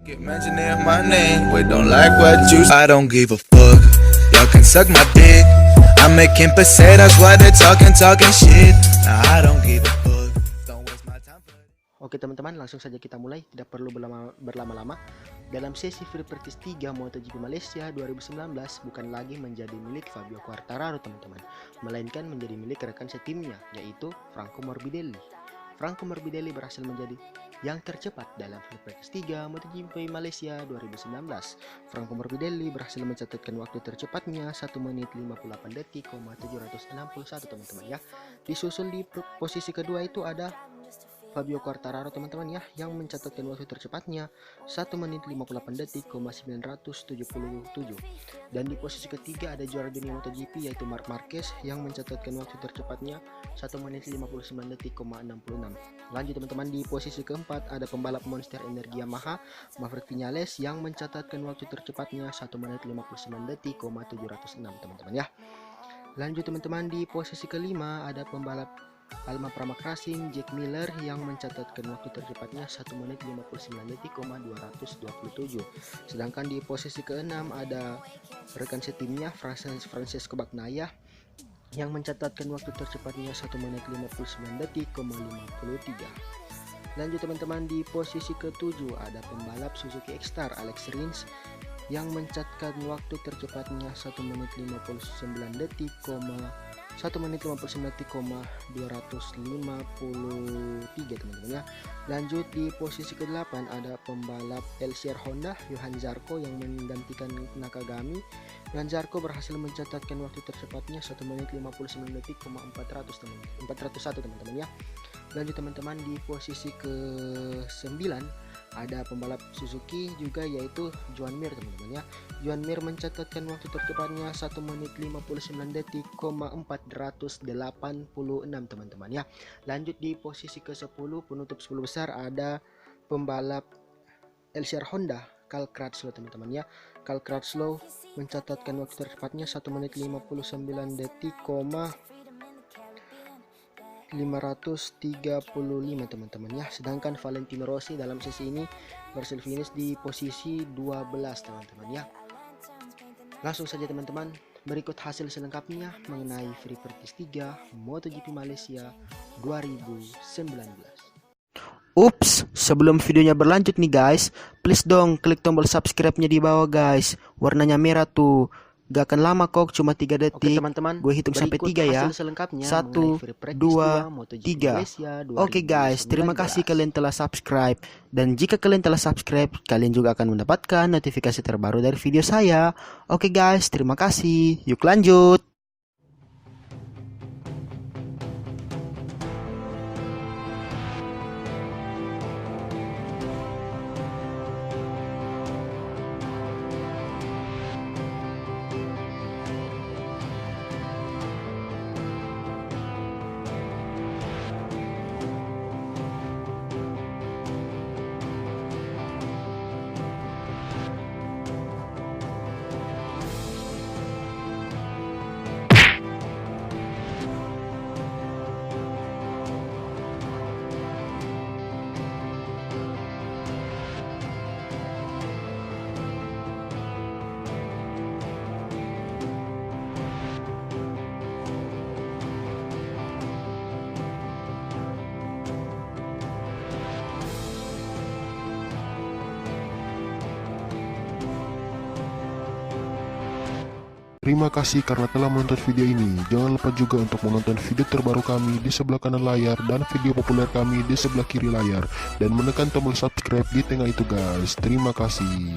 Keep mentioning my name, we don't like what you. I don't give a fuck. Y'all can suck my dick. I'm making pesetas while they're talking shit. Nah, I don't give a fuck. Don't waste my time. Oke teman-teman, langsung saja kita mulai. Tidak perlu berlama-lama. Dalam sesi Free Practice 3 MotoGP Malaysia 2019 bukan lagi menjadi milik Fabio Quartararo teman-teman, melainkan menjadi milik rekan setimnya, yaitu Franco Morbidelli. Franco Morbidelli berhasil menjadi yang tercepat dalam Free Practice 3 MotoGP Malaysia 2019. Franco Morbidelli berhasil mencatatkan waktu tercepatnya 1 menit 58 detik, 761 teman-teman ya. Disusul di posisi kedua itu ada Fabio Quartararo teman-teman ya, yang mencatatkan waktu tercepatnya 1 menit 58 detik, 977. Dan di posisi ketiga ada juara dunia MotoGP yaitu Marc Marquez yang mencatatkan waktu tercepatnya 1 menit 59 detik, 66. Lanjut teman-teman, di posisi keempat ada pembalap Monster Energi Yamaha Maverick Viñales yang mencatatkan waktu tercepatnya 1 menit 59 detik, 706 teman-teman ya. Lanjut teman-teman, di posisi kelima ada pembalap Alma Pramac Racing Jack Miller yang mencatatkan waktu tercepatnya 1 menit 59 detik, 227. Sedangkan di posisi keenam ada rekan setimnya Francesco Bagnaia yang mencatatkan waktu tercepatnya 1 menit 59 detik, 53. Lanjut teman-teman, di posisi ketujuh ada pembalap Suzuki X-Star Alex Rins yang mencatatkan waktu tercepatnya 1 menit 59 detik, 1 menit 59 detik, 253 teman-teman ya. Lanjut di posisi ke-8 ada pembalap LCR Honda Johan Zarco yang menggantikan Nakagami. Johan Zarco berhasil mencatatkan waktu tercepatnya 1 menit 59 detik, 401 teman-teman ya. Lanjut teman-teman, di posisi ke-9 ada pembalap Suzuki juga yaitu Joan Mir teman-teman ya. Joan Mir mencatatkan waktu tercepatnya 1 menit 59 detik, 486 teman-teman ya. Lanjut di posisi ke-10 penutup 10 besar ada pembalap LCR Honda Cal Crutchlow teman-teman ya. Cal Crutchlow mencatatkan waktu tercepatnya 1 menit 59 detik, 535 teman-teman ya. Sedangkan Valentino Rossi dalam sesi ini berhasil finish di posisi 12 teman-teman ya. Langsung saja teman-teman, berikut hasil selengkapnya mengenai Free Practice 3 MotoGP Malaysia 2019. Ups, sebelum videonya berlanjut nih guys, please dong klik tombol subscribe-nya di bawah guys. Warnanya merah tuh. Gak akan lama kok, cuma 3 detik. Oke teman-teman, gue hitung sampai 3 ya. 1, 2, 3. Oke guys, terima kasih kalian telah subscribe. Dan jika kalian telah subscribe, kalian juga akan mendapatkan notifikasi terbaru dari video saya. Oke guys, terima kasih. Yuk lanjut. Terima kasih karena telah menonton video ini. Jangan lupa juga untuk menonton video terbaru kami di sebelah kanan layar dan video populer kami di sebelah kiri layar. Dan menekan tombol subscribe di tengah itu guys. Terima kasih.